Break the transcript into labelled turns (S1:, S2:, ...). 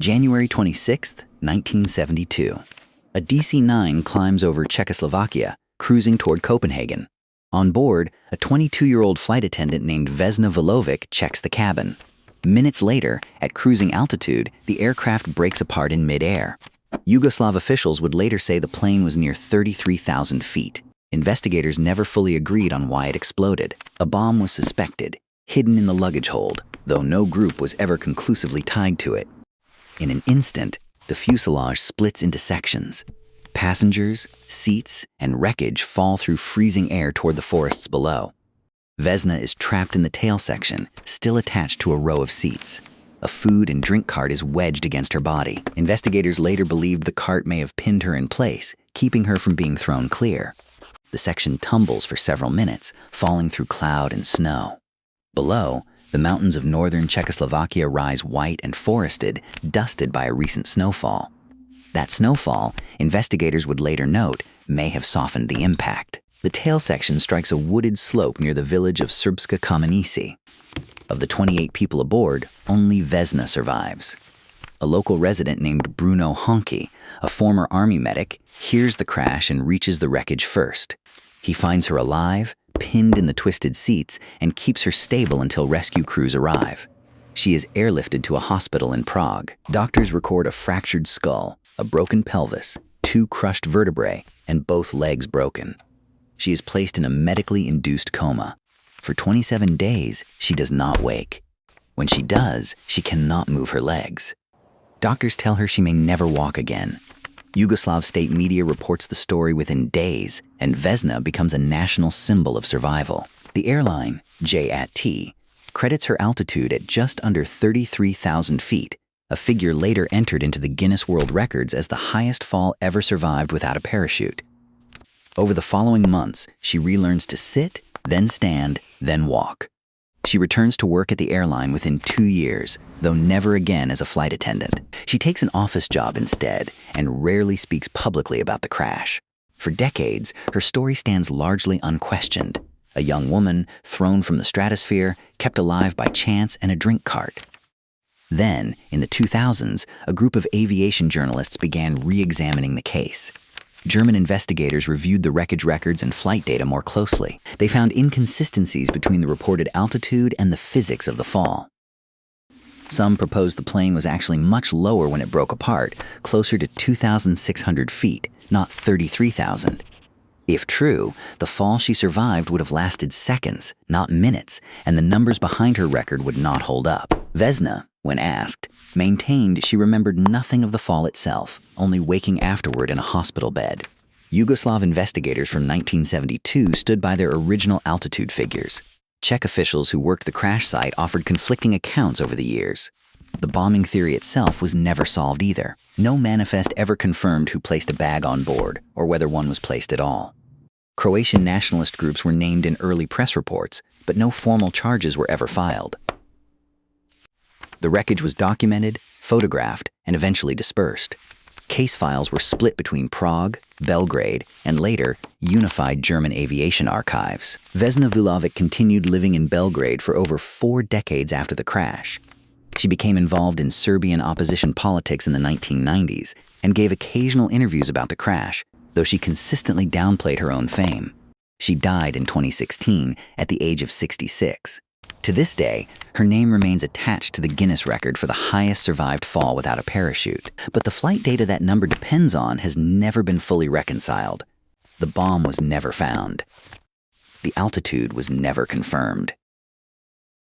S1: January 26, 1972. A DC-9 climbs over Czechoslovakia, cruising toward Copenhagen. On board, a 22-year-old flight attendant named Vesna Vulovic checks the cabin. Minutes later, at cruising altitude, the aircraft breaks apart in mid-air. Yugoslav officials would later say the plane was near 33,000 feet. Investigators never fully agreed on why it exploded. A bomb was suspected, hidden in the luggage hold, though no group was ever conclusively tied to it. In an instant, the fuselage splits into sections. Passengers, seats, and wreckage fall through freezing air toward the forests below. Vesna is trapped in the tail section, still attached to a row of seats. A food and drink cart is wedged against her body. Investigators later believed the cart may have pinned her in place, keeping her from being thrown clear. The section tumbles for several minutes, falling through cloud and snow. Below, the mountains of northern Czechoslovakia rise white and forested, dusted by a recent snowfall. That snowfall, investigators would later note, may have softened the impact. The tail section strikes a wooded slope near the village of Srbska Kamenice. Of the 28 people aboard, only Vesna survives. A local resident named Bruno Honke, a former army medic, hears the crash and reaches the wreckage first. He finds her alive, pinned in the twisted seats, and keeps her stable until rescue crews arrive. She is airlifted to a hospital in Prague. Doctors record a fractured skull, a broken pelvis, 2 crushed vertebrae, and both legs broken. She is placed in a medically induced coma. For 27 days, she does not wake. When she does, she cannot move her legs. Doctors tell her she may never walk again. Yugoslav state media reports the story within days, and Vesna becomes a national symbol of survival. The airline, JAT, credits her altitude at just under 33,000 feet, a figure later entered into the Guinness World Records as the highest fall ever survived without a parachute. Over the following months, she relearns to sit, then stand, then walk. She returns to work at the airline within 2 years, though never again as a flight attendant. She takes an office job instead and rarely speaks publicly about the crash. For decades, her story stands largely unquestioned. A young woman thrown from the stratosphere, kept alive by chance and a drink cart. Then, in the 2000s, a group of aviation journalists began re-examining the case. German investigators reviewed the wreckage records and flight data more closely. They found inconsistencies between the reported altitude and the physics of the fall. Some proposed the plane was actually much lower when it broke apart, closer to 2,600 feet, not 33,000. If true, the fall she survived would have lasted seconds, not minutes, and the numbers behind her record would not hold up. Vesna, when asked, maintained she remembered nothing of the fall itself, only waking afterward in a hospital bed. Yugoslav investigators from 1972 stood by their original altitude figures. Czech officials who worked the crash site offered conflicting accounts over the years. The bombing theory itself was never solved either. No manifest ever confirmed who placed a bag on board, or whether one was placed at all. Croatian nationalist groups were named in early press reports, but no formal charges were ever filed. The wreckage was documented, photographed, and eventually dispersed. Case files were split between Prague, Belgrade, and later, unified German aviation archives. Vesna Vulovic continued living in Belgrade for over 4 decades after the crash. She became involved in Serbian opposition politics in the 1990s and gave occasional interviews about the crash, though she consistently downplayed her own fame. She died in 2016 at the age of 66. To this day, her name remains attached to the Guinness record for the highest survived fall without a parachute. But the flight data that number depends on has never been fully reconciled. The bomb was never found. The altitude was never confirmed.